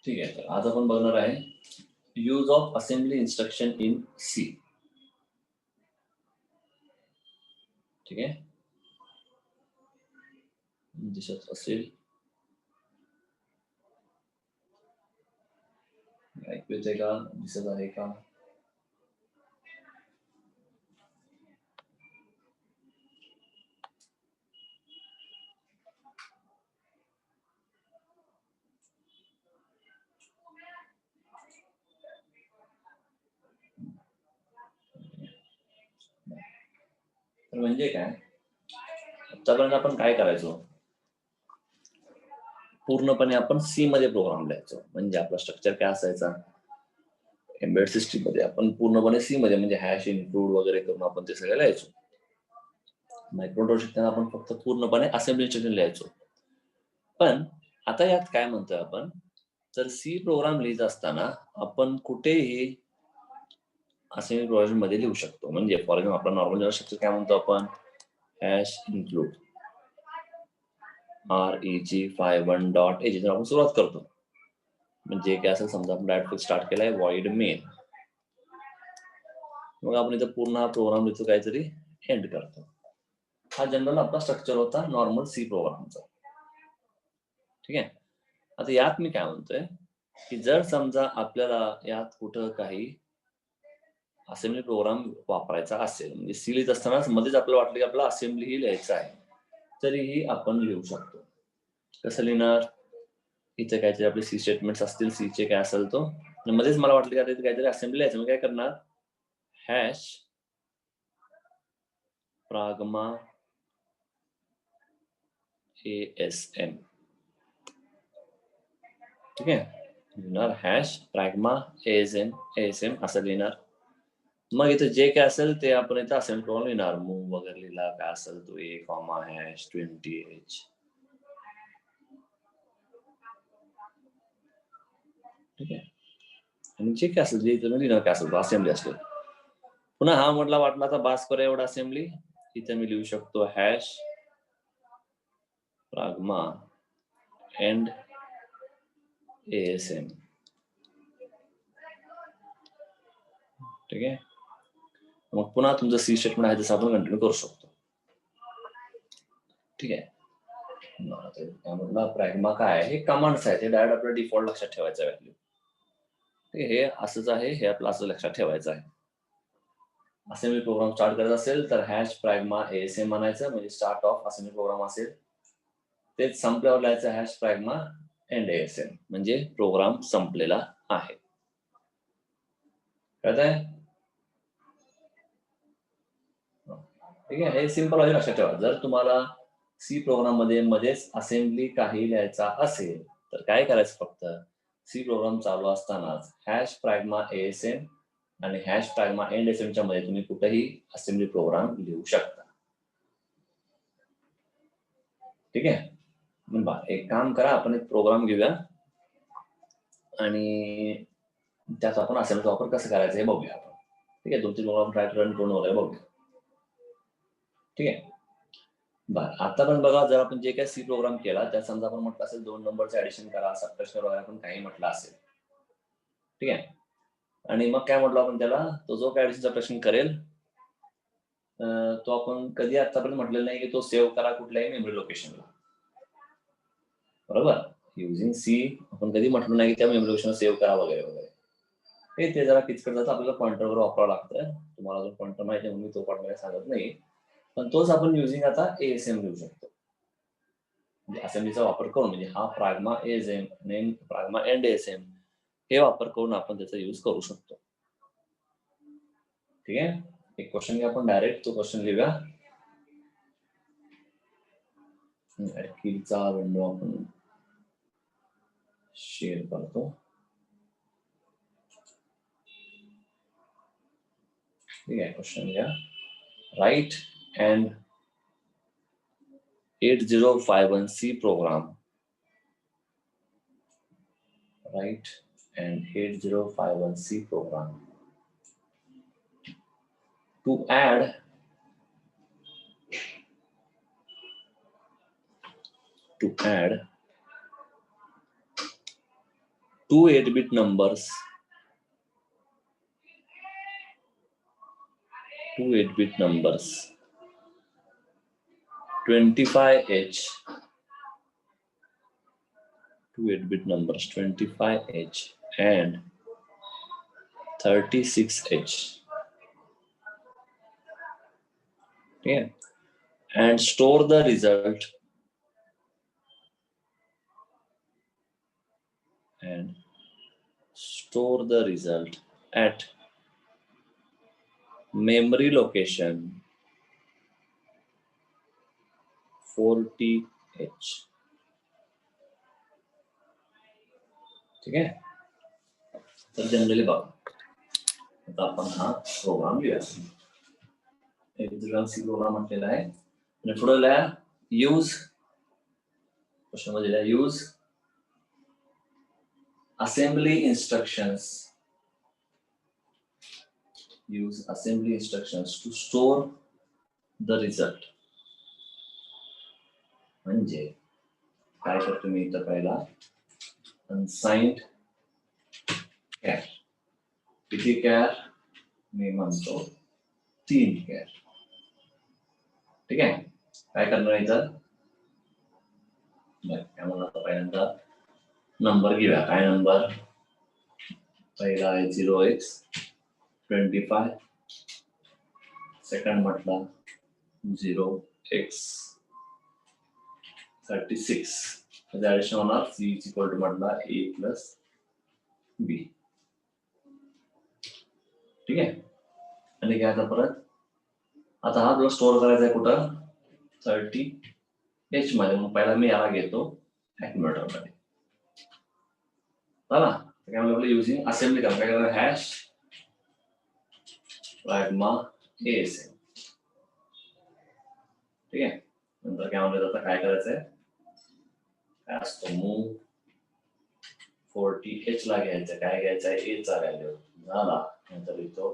ठीक आहे, तर आज आपण बघणार आहे use of assembly instruction in C. ठीक आहे, दिसत असेल, ऐकू येते का, दिसत आहे का? तर म्हणजे काय, आतापर्यंत आपण काय करायचो, पूर्णपणे आपण सी मध्ये प्रोग्राम लिहायचो. म्हणजे आपला स्ट्रक्चर काय असायचा, एम्बेड सिस्टीम मध्ये आपण पूर्णपणे सी मध्ये म्हणजे हॅश इन्क्लूड वगैरे करून आपण ते सगळं लिहायचो. मायक्रोकंट्रोलर शिकताना आपण फक्त पूर्णपणे असेंब्ली इन्स्ट्रक्शन लिहायचो. पण आता यात काय म्हणतोय आपण, तर सी प्रोग्राम लिहित असताना आपण कुठेही असेंब्ली प्रोग्राम मध्ये लिहू शकतो. म्हणजे फॉर एक्झाम्पल आपला नॉर्मल स्ट्रक्चर काय म्हणतो आपण, हॅश इन्क्लूड reg51.ag जर आपण सुरुवात करतो, म्हणजे काय असेल, समजा आपण डायरेक्ट स्टार्ट केलाय वॉइड मेन, मग आपण इथं पूर्ण हा प्रोग्राम लिहितो, काहीतरी एंड करतो. हा जनरल आपला स्ट्रक्चर होता नॉर्मल सी प्रोग्रामचा. ठीक आहे, आता यात मी काय म्हणतोय की जर समजा आपल्याला यात कुठं काही असेंब्ली प्रोग्राम वापरायचा असेल, म्हणजे सी लिहित असतानाच मध्येच आपल्याला वाटलं की आपला असेंब्ली ही लिहायचं आहे, तरीही आपण लिहू शकतो. कसं लिहिणार, इथे काहीतरी आपले सी स्टेटमेंट्स असतील, सी चे काय असेल तो, मध्येच मला वाटलं की आता इथे काहीतरी असेंब्ली लिहायचं, मग काय करणार, हॅश प्राग्मा ASM. ठीक आहे, लिहिणार हॅश प्राग्मा ASM असं लिहिणार. मग इथे जे काय असेल ते आपण इथे असेंब्ली प्रोग्राम लिहिणार, मूव वगैरे लिहिला काय असेल तो, A,#20H. ठीक आहे, आणि जे काय असेल ते इथे लिहिणार काय असेल तो, असेंब्ली असेल. पुन्हा हा म्हटला वाटला तर बास करूया एवढा असेंब्ली, इथे मी लिहू शकतो हॅश प्राग्मा एंड ASM. ठीक आहे, मग पुन्हा तुमचं सी स्टेटमेंट आहे तसं आपण कंटिन्यू करू शकतो. ठीक आहे, म्हटलं प्रॅग्मा काय आहे, हे कमांड्स आहेत, हे डायरेक्ट आपल्या डिफॉल्ट लक्षात ठेवायचं व्हॅल्यू. हे असंच आहे, हे आपलं असं लक्षात ठेवायचं आहे. असेंब्ली प्रोग्राम स्टार्ट करायचा असेल तर हॅश प्राग्मा ASM म्हणायचं, म्हणजे स्टार्ट ऑफ असेंब्ली प्रोग्राम असेल. तेच संपल्यावर लिहायचं हॅश प्राग्मा एंड ASM, म्हणजे प्रोग्राम संपलेला आहे. कळतंय? ठीक आहे, हे सिंपल आहे, लक्षात ठेवा. जर तुम्हाला सी प्रोग्राम मध्ये मध्येच असेंब्ली काही लिहायचा असेल तर काय करायचं, फक्त सी प्रोग्राम चालू असतानाच हॅश प्राग्मा ASM आणि हॅश प्राग्मा एंड ASM च्या मध्ये तुम्ही कुठेही असेंब्ली प्रोग्राम लिहू शकता. ठीक आहे, एक काम करा, आपण एक प्रोग्राम घेऊया आणि त्यात आपण असेंब्लीचा वापर कसं करायचं हे बघूया आपण. ठीक आहे, 2-3 प्रोग्राम ट्राय रन करून वगैरे बघूया. ठीक आहे, बरं, आता पण बघा, जर आपण जे काही सी प्रोग्राम केला त्यात समजा आपण म्हटलं असेल 2 नंबरचे ऍडिशन करा, सबट्रॅक्शन वगैरे आपण काही म्हटलं असेल. ठीक आहे, आणि मग काय म्हटलं आपण त्याला, तो जो काय ऍडिशन सबट्रॅक्शन करेल तो आपण कधी आतापर्यंत म्हटलेलं नाही की तो सेव्ह करा कुठल्याही मेमरी लोकेशनला. बरोबर, युझिंग सी आपण कधी म्हटलं नाही की त्या मेमरी लोकेशनला सेव्ह करा वगैरे वगैरे. ते जरा किचकट जातं, आपल्याला पॉइंटर वगैरे वापरावं लागतं. तुम्हाला अजून पॉइंटर माहिती आहे म्हणून मी तो पॉइंटर सांगत नाही, पण तोच आपण युझिंग आता ASM लिहू शकतो. म्हणजे असेंब्लीचा वापर करून, म्हणजे हा प्राग्मा ASM आणि प्राग्मा एंड ASM हे वापर करून आपण त्याचा यूज करू शकतो. ठीक आहे, एक क्वेश्चन घ्या आपण डायरेक्ट, तो क्वेश्चन लिहूया. कीचा विंडो आपण शेअर करतो. ठीक आहे, क्वेश्चन घ्या. Right end 8051C program. Write an 8051C program to add 2 8-bit numbers, 25H, 2 8-bit numbers 25H and 36H. Okay, and store the result at memory location 40H. ठीक आहे. तर generally बघा आता आपण हा प्रोग्राम लिहूया. सी प्रोग्राम म्हटलेला आहे आणि पुढे लिहा यूज क्वेश्चन मध्ये लिहा use assembly instructions to store the result. म्हणजे काय करतो मी इथं पहिला अनसाइंड कॅर. किती कॅर मी म्हणतो 3 कॅर. ठीक आहे. काय करणार इथं काय म्हणणार पहिल्यांदा नंबर घेऊया. काय नंबर पहिला आहे 0x25, सेकंड म्हटला 0x36. त्याचे ऍडिशन होणार c इक्वल टू म्हटला a प्लस b. ठीक आहे. आणि काय आता परत आता हा जो स्टोअर करायचा आहे कुठं 30H मध्ये. मग पहिला मी याला घेतो ऍक्युम्युलेटर मध्ये. चला काय म्हणलं युजिंग असेंबली काय करणार हॅश pragma asm. ठीक आहे. नंतर काय म्हणलं आता काय करायचंय काय असतो मूव 40H ला घ्यायचं. काय घ्यायचं आहे a चा व्हॅल्यू झाला. नंतर इथो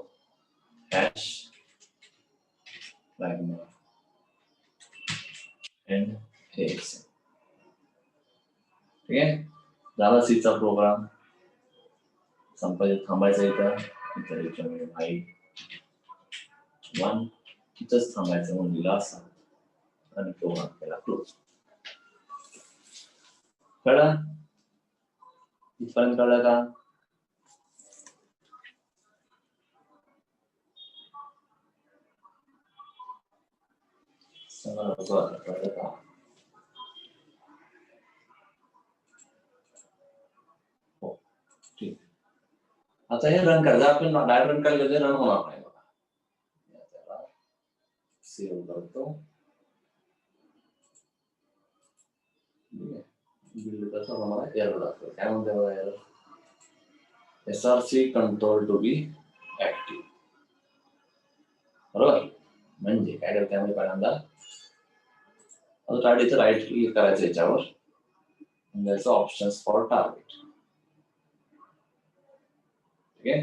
हॅश pragma and asm. ठीक आहे. झाला सी चा प्रोग्राम. संपादित थांबायचं इथं भाई 1 इथंच थांबायचं म्हणून दिला असा आणि प्रोग्राम केला क्लोज. कळलं इथपर्यंत कळलं का? कळलं का? हो ठीक. आता हे रन करायचं. आपण डायरेक्ट रन करायला रन होणार नाही बघा. त्याला सेव्ह करतो. बिल्ड कसं मला एरर दाखवतो. काय म्हणते बघा error SRC control to be active. बरोबर. म्हणजे काय करते त्यामध्ये पहिल्यांदा टार्गेटचं राईट क्लिक करायचं याच्यावर आणि त्याचं ऑप्शन्स फॉर टार्गेट. ठीक आहे.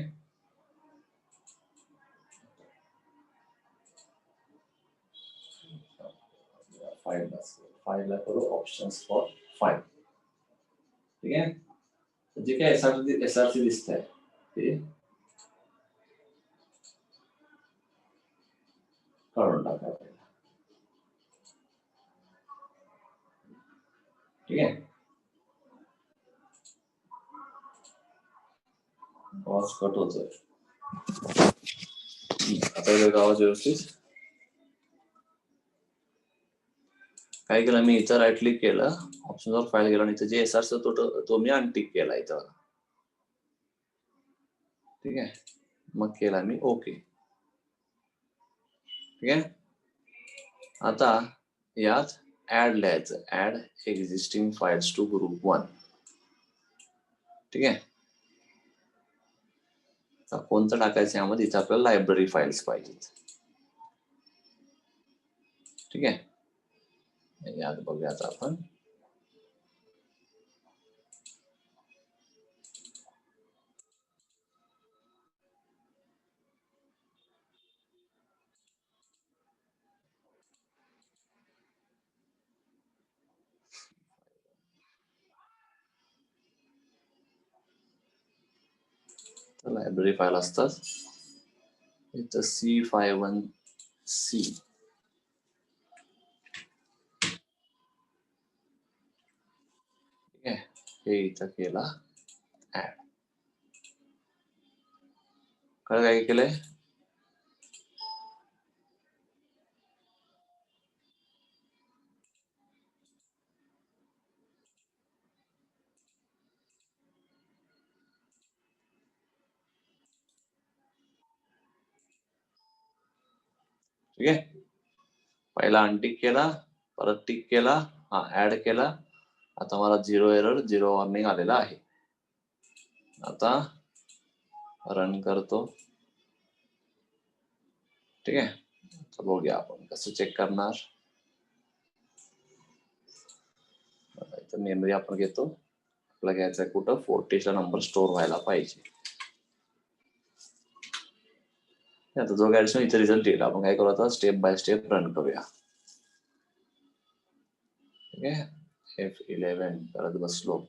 फाईलला करू ऑप्शन्स फॉर फाईल. ठीक आहे. जे काय SRC दिसतंय ते काढून टाका पहिला. ठीक आहे. आवाज कट होतोय. आता आवाज व्यवस्थित. काय केलं मी इथं राईट क्लिक केलं ऑप्शनवर फाईल गेला आणि इथं जे SRC तो मी अनटिक केला इथं. ठीक आहे. मग केला मी ओके. ठीक आहे. आता यात ऍड लिहायचं add existing files to group 1. ठीक आहे. कोणतं टाकायचं यामध्ये इथं आपल्याला लायब्ररी फाइल्स पाहिजेत. ठीक आहे. यात बघूयात आपण लायब्ररी फाईल असतात. इथं C51C ठीक आहे, हे इथं केला ऍड. काय केलंय? ठीक आहे, पहिला अनटिक केला, परत टिक केला, हा ऍड केला. आता मला 0 एरर 0 वॉर्निंग आलेला आहे. आता रन करतो. ठीक आहे, तर बघूया आपण कसं चेक करणार. इथं मेमरी आपण घेतो, आपल्याला घ्यायचा आहे कुठं 40 ला नंबर स्टोअर व्हायला पाहिजे. आता जो ऍडिशनल इथे रिझल्ट येईल, आपण काय करू आता स्टेप बाय स्टेप रन करूया. ठीक आहे, F11 करत बसलो.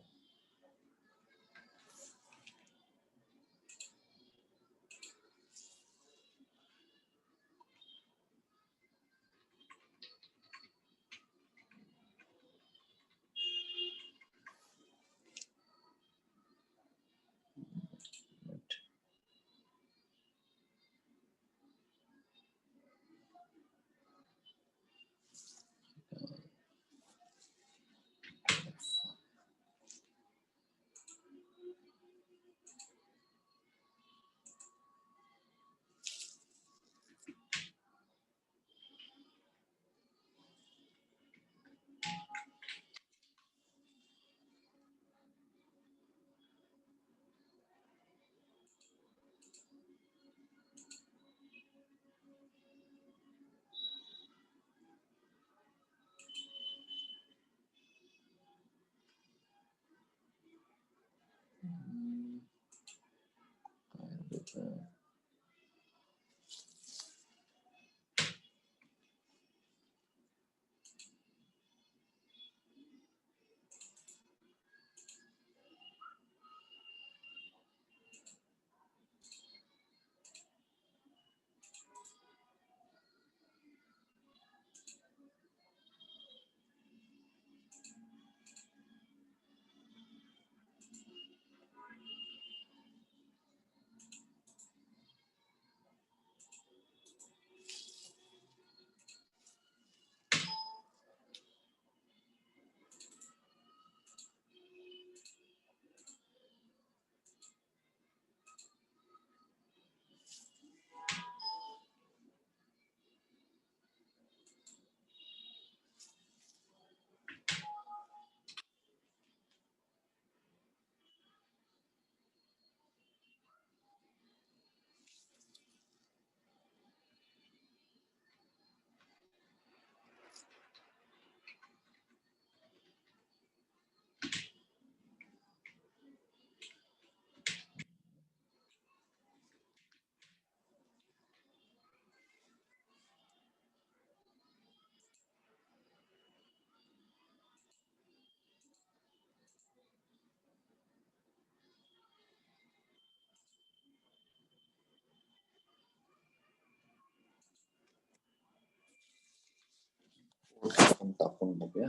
आपण टाकून बघूया.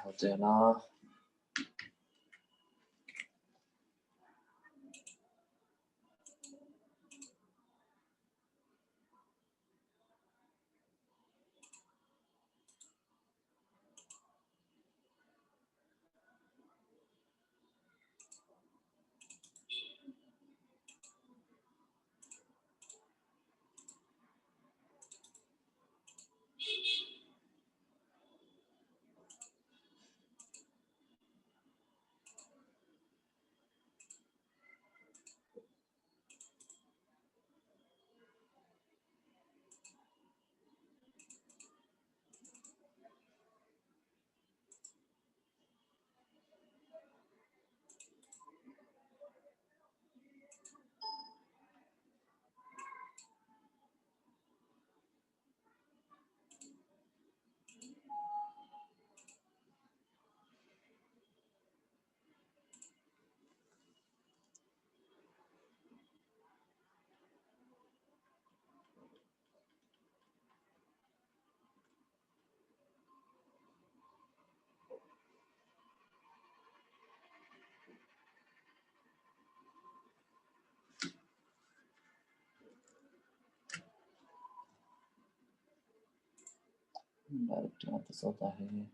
होते ना डायरेक्ट तसं होत आहे.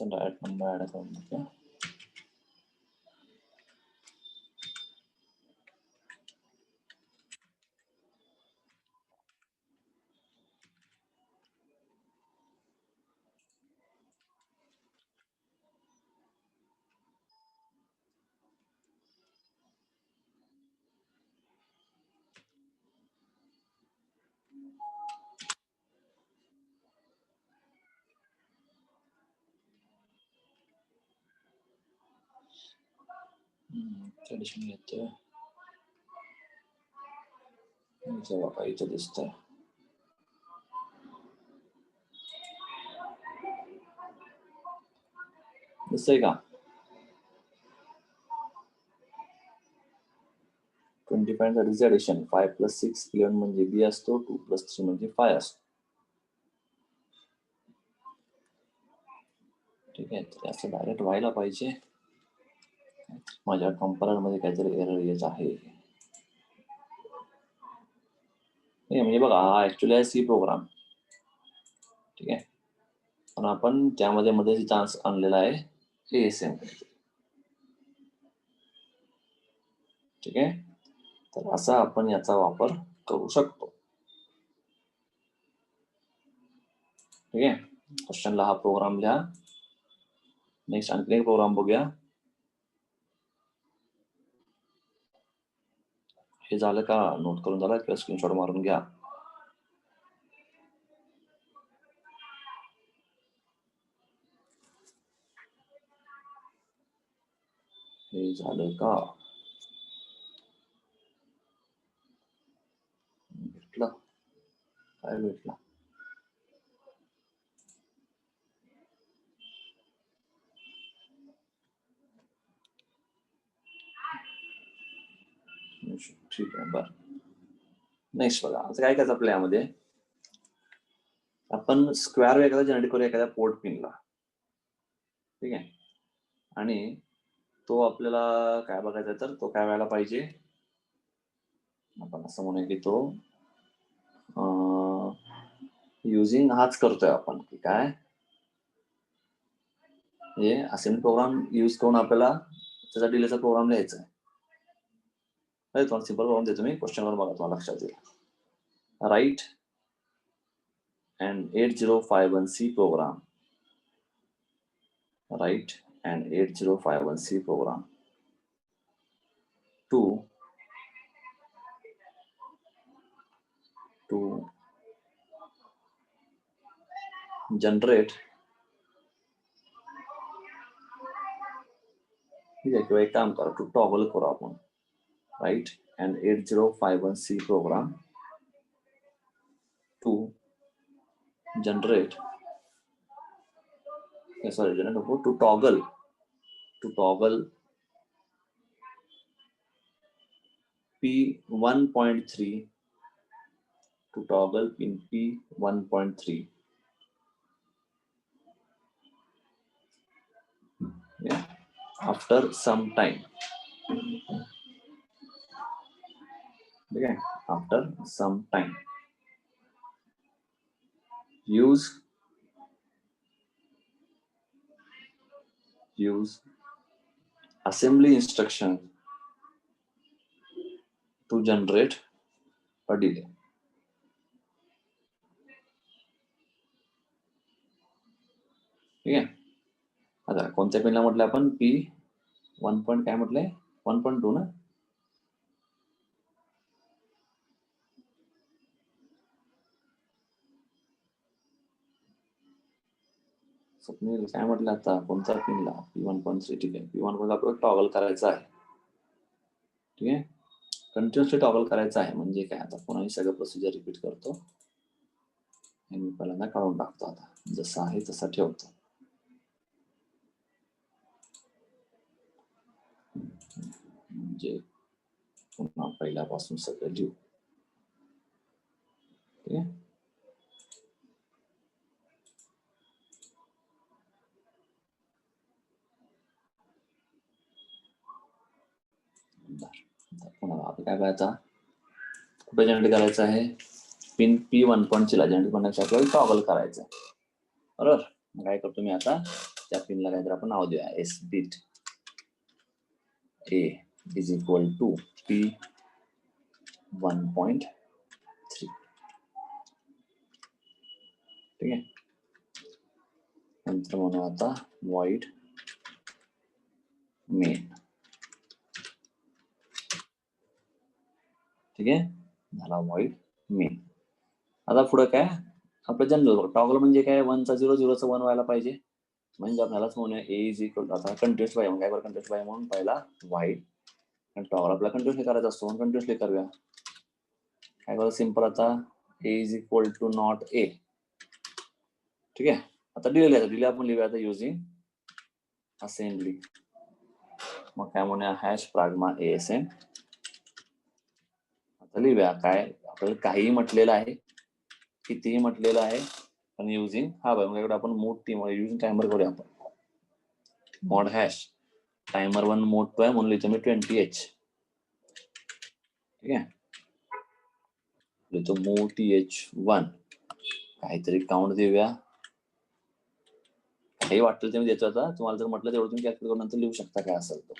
डायरेक्ट नंबर ऍड करून देते. ट्रेडिशन घेतोय. बघा इथं दिसतंय. दिसतंय का? 25 साठी ऍडिशन 5 + 6 11 म्हणजे बी असतो, 2 + 3 म्हणजे 5 असतो. ठीक आहे, तर असं डायरेक्ट व्हायला पाहिजे. माझ्या कंपायलर मध्ये काहीतरी एरर येत आहे. म्हणजे बघा हा ऍक्च्युली आहे सी प्रोग्राम. ठीक आहे, पण आपण त्यामध्ये मध्ये चान्स आणलेला आहे ASM. ठीक आहे, तर असा आपण याचा वापर करू शकतो. ठीक आहे, क्वेश्चनला हा प्रोग्राम लिहा. नेक्स्ट आणखी एक प्रोग्राम बघूया. हे झालं का? नोट करून झालं किंवा स्क्रीनशॉट मारून घ्या. हे झालं का? भेटला? काय भेटला? ठीक आहे, बरं. नेक्स्ट बघा, आता काय करायचं आपल्या यामध्ये, आपण स्क्वेअर वेव एखादा जनरेट करूया एखाद्या पोर्ट पिनला. ठीक आहे, आणि तो आपल्याला काय बघायचा, तर तो काय व्हायला पाहिजे, आपण असं म्हणूया की तो युजिंग हाच करतोय आपण, की काय हे असेंब्ली प्रोग्राम यूज करून आपल्याला त्याचा डिलेचा प्रोग्राम लिहायचा आहे. तुम्हाला सिंपल प्रोग्राम देतो मी, क्वेश्चन वर बघा, तुम्हाला लक्षात येईल. Right and 8051C program. Write an 8051C program to generate, ठीक आहे, किंवा एक काम करा, टू टॉगल करू आपण. Right and 8051C program to generate, sorry generate नको, to toggle P1.3, to toggle pin P1.3. Yeah, after some time. Okay, after some time. Use assembly instruction to generate a delay. ठीक आहे, आता कोणत्या पिनला म्हटलं आपण, P1 point काय म्हटलंय, 1.2 ना. स्वप्नील काय म्हटलं आता, कोणत्या पिनला, P1.3. ठीक आहे, P1 मध्ये आपल्याला टॉगल करायचं आहे. ठीक आहे, कंटिन्युअसली टॉगल करायचं आहे. म्हणजे काय, आता पुन्हा सगळं प्रोसिजर रिपीट करतो, मी पहिल्यांदा काढून टाकतो. आता जसं आहे तसं ठेवतो. म्हणजे पुन्हा पहिल्यापासून सगळं लिहू. ठीक आहे, पुन्हा आपण काय करायचं, कुठे जनरेट करायचं आहे, पिन P1.3 ला जनरेट करण्यासाठी आपल्याला टॉगल करायचं आहे. बरोबर, काय करतो मी आता, त्या पिनला काहीतरी आपण नाव देऊया, S bit A is equal to P1.3. ठीक आहे, नंतर म्हणू आता void main. ठीक आहे, झाला void main. आता पुढे काय, आपलं जनरल टॉगल म्हणजे काय, 1चा 0, 0चा 1 व्हायला पाहिजे. म्हणजे आपल्यालाच म्हणूया A इज इक्वल, आता कंटिन्युअस बाय, काय बरं कंटिन्युअस बाय म्हणून पहिला वाईड, आणि टॉगल आपल्याला कंटिन्युअसली करायचा असतो म्हणून कंटिन्युअसली करूया. काय करू सिंपल, आता A is equal to not A. ठीक आहे, आता डिले आपण लिहूया आता युजिंग असेंब्ली. मग काय म्हणूया, हॅश प्राग्मा ASM. आता लिहूया, काय आपल्याला काहीही म्हटलेलं आहे, कितीही म्हटलेलं आहे, पण युजिंग हा बघा, आपण मोड युजिंग टायमर करूया आपण. मॉड हॅश टायमर 1 मोड 2 आहे म्हणून लिहितो मी 20H. ठीक आहे, लिहितो मूव TH1, काहीतरी काउंट देऊया, काही वाटलं ते मी देतो. आता तुम्हाला जर म्हटलं तेवढं तुम्ही कॅल्क्युलेट करून नंतर लिहू शकता काय असेल तो.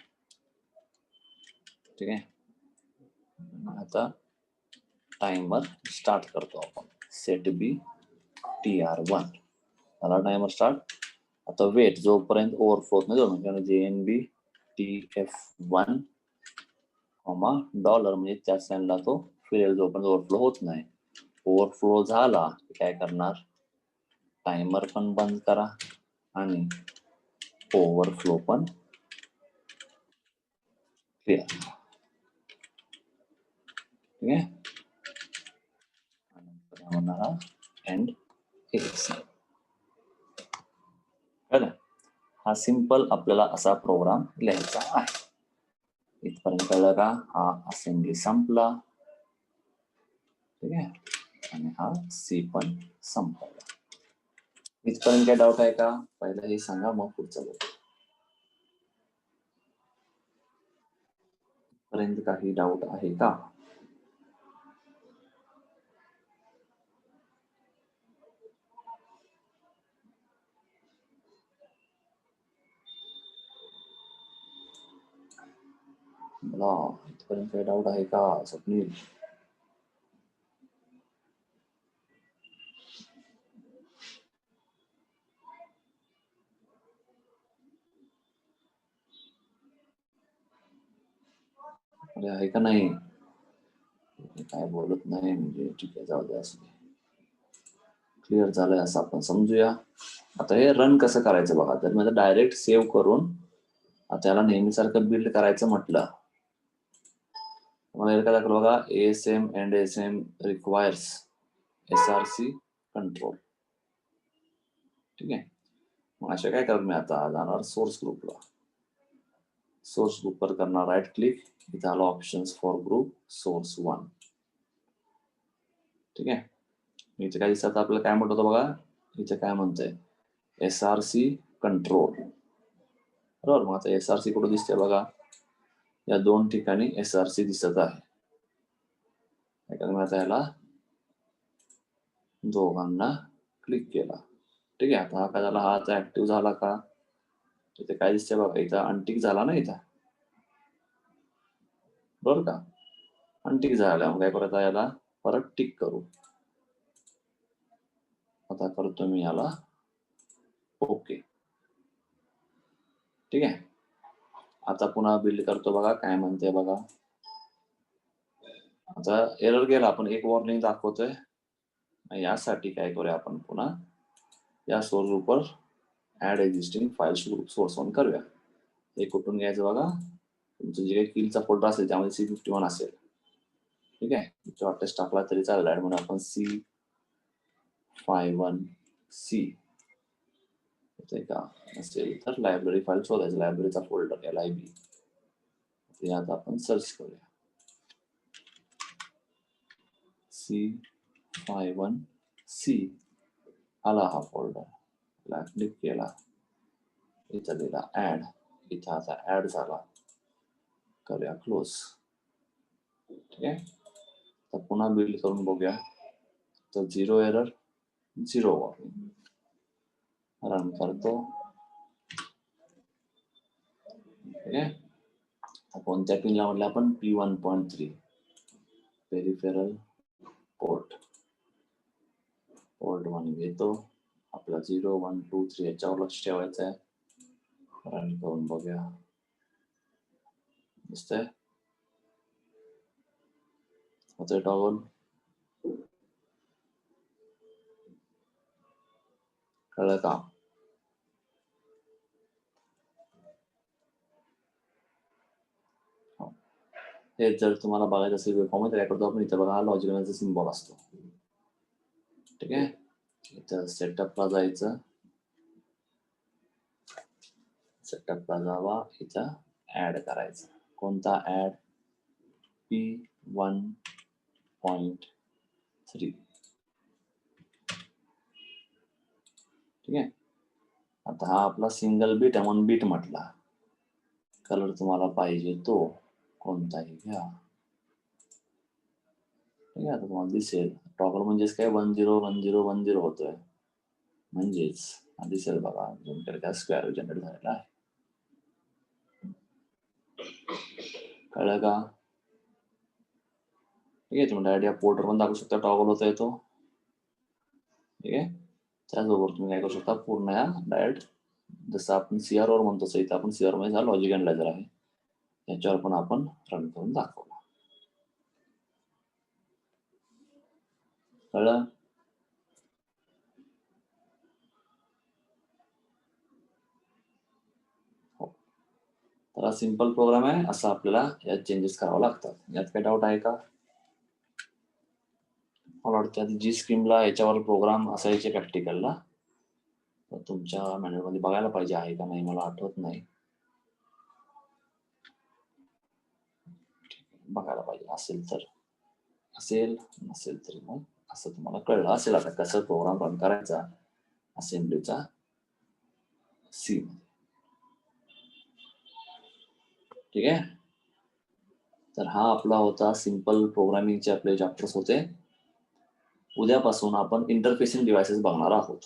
ठीक आहे, आता टाइमर स्टार्ट करतो आपण, सेट बी TR1 झाला टायमर स्टार्ट. आता वेट जोपर्यंत ओव्हरफ्लो नाही जोडून, JNB TF1 $, म्हणजे त्या स्टँडला तो फिरेल जोपर्यंत ओव्हरफ्लो होत नाही. ओव्हरफ्लो झाला की काय करणार, टायमर पण बंद करा आणि ओव्हरफ्लो पण क्लिअर. ठीक आहे, होणार एंड कळलं. हा सिंपल आपल्याला असा प्रोग्राम लिहायचा आहे. इथपर्यंत कळलं का? हा असेंब्ली संपला. ठीक आहे, आणि हा सी पण संपला. इथपर्यंत काय डाऊट आहे का? पहिलं हे सांगा, मग पुढचं बघू. पर्यंत काही डाऊट आहे का? मला इथपर्यंत काही डाऊट आहे का स्वप्नील? अरे आहे का नाही? काय बोलत नाही म्हणजे ठीक आहे, जाऊ दे, असं क्लिअर झालंय असं आपण समजूया. आता हे रन कसं करायचं बघा. तर म्हणजे डायरेक्ट सेव्ह करून त्याला नेहमीसारखं बिल्ड करायचं म्हटलं, मला काय दाखवलं बघा, ASM and ASM requires SRC control. ठीक आहे, मग अशा काय करू, मी आता जाणार सोर्स ग्रुपला. सोर्स ग्रुपवर करणार राईट क्लिक, इथं आलं ऑप्शन्स फॉर ग्रुप सोर्स 1. ठीक आहे, इथे काय दिसत आपल्याला, काय म्हणत होतं बघा, इथे काय म्हणतंय SRC कंट्रोल. बरोबर, मग आता SRC कुठं दिसते बघा, या 2 ठिकाणी SRC दिसत आहे. मी आता याला दोघांना क्लिक केला. ठीक आहे, आता हा काय झाला, हा आता ऍक्टिव्ह झाला का? इथे काय दिसतंय बघा, इथं अनटिक झाला ना इथं, बरोबर का? अनटिक झाला, मग काय परत याला परत टिक करू. आता करतो मी याला ओके. ठीक आहे, आता पुन्हा बिल्ड करतो बघा, काय म्हणते बघा. आता एरर गेला, आपण एक वॉर्निंग दाखवतोय. यासाठी काय करूया, आपण पुन्हा या सोर्स ग्रुपवर add existing files group source 1 करूया. हे कुठून घ्यायचं बघा, तुमचं जे काही किलचा फोल्डर असेल त्यामध्ये C51 असेल. ठीक आहे, टेस्ट टाकला तरी चालेल, ऍड म्हणून आपण C51C का असेल तर लायब्ररी फाईल शोधायचं, लायब्ररीचा फोल्डर LIB, यात आपण सर्च करूया C51C. आला हा फोल्डर, क्लिक केला, इथं दिला ऍड, इथं आता ऍड झाला, करूया क्लोज. ठीक आहे, तर पुन्हा बिल्ड करून बघूया. तर 0 एरर 0 वॉर्निंग, रन करतो. ठीक आहे, कोणत्या पिनला म्हटलं आपण, P1.3 पेरिफेरल पोर्ट 1 घेतो. आपला 0 1 2 3 याच्यावर लक्ष ठेवायचं आहे. रन करून बघूया, दिसतंय होतंय टॉगल. कळलं का? हे जर तुम्हाला बघायचं असेल वेबफॉर्म मध्ये, करतो आपण इथं बघा, लॉजिकलचा सिम्बॉल असतो. ठीक आहे, इथं सेटअपला जायचं, सेटअपला जावा, इथं ऍड करायचं. कोणता ऍड? P1.3. ठीक आहे, आता हा आपला सिंगल बीट आहे, 1 बीट म्हटला. कलर तुम्हाला पाहिजे तो कोणताही घ्या. ठीक आहे, आता तुम्हाला दिसेल टॉगल म्हणजेच काय 101010 होतोय, म्हणजेच दिसेल बघा, काय स्क्वेअर जनरेट झालेला आहे. कळलं का? ठीक आहे, तुम्ही डायरेक्ट या पोर्टर पण दाखवू शकता, टॉगल होता येतो. ठीक आहे, त्याचबरोबर तुम्ही काय करू शकता, पूर्ण या डायरेक्ट जसं आपण CR वर म्हणतो, इथं आपण CR मध्ये लॉजिक अनालायझर आहे, याच्यावर पण आपण रन करून दाखवलं. कळलं? हो, तर हा सिंपल प्रोग्राम आहे, असं आपल्याला यात चेंजेस करावं लागतात. यात काही डाऊट आहे का? मला वाटतं जी स्क्रीनला याच्यावर प्रोग्राम असायचे प्रॅक्टिकलला, तर तुमच्या मॅन्युअलमध्ये बघायला पाहिजे आहे का नाही, मला आठवत नाही. बघायला पाहिजे, असेल तर असेल, नसेल तरी मग असं तुम्हाला कळलं असेल आता कसं प्रोग्राम रन करायचा असेंब्लीचा सी. ठीक आहे. तर हा आपला होता सिंपल प्रोग्रामिंगचे आपले चॅप्टर्स होते. उद्यापासून आपण इंटरफेसिंग डिव्हायसेस बघणार आहोत.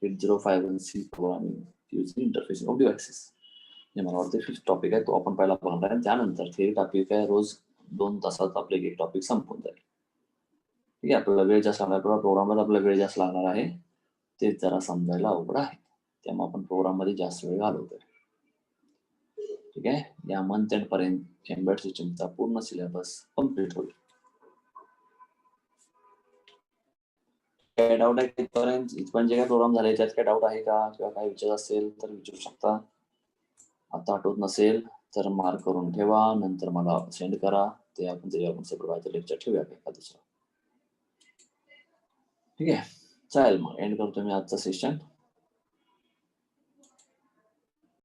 8051C programming using interfacing of devices. हे मला वाटतं फिफ्थ टॉपिक आहे, तो आपण पहिला बघणार आहे. त्यानंतर थेरी टॉपिक आहे, रोज 2 तासात आपले एक टॉपिक संपून जाईल. ठीक आहे. आपल्याला वेळ जास्त लागणार, प्रोग्रामला आपल्याला वेळ जास्त लागणार आहे, ते जरा समजायला अवघड आहे, त्यामुळे आपण प्रोग्राममध्ये जास्त वेळ घालवतोय. ठीक आहे. या मंथ एंड पर्यंत एम्बेड सिस्टमचा पूर्ण सिलेबस कम्प्लीट होईल. काय डाऊट आहे तिथपर्यंत? इथपर्यंत जे काय प्रोग्राम झाले त्यात काय डाऊट आहे का, किंवा काय विचार असेल तर विचारू शकता. आता आठवत नसेल तर मार्क करून ठेवा, नंतर मला सेंड करा, ते आपण त्याच्यावर सुपरवायझर लेक्चर ठेवूया का दुसरा. ठीक आहे. चालेल, मग एंड करतो मी आजचा सेशन.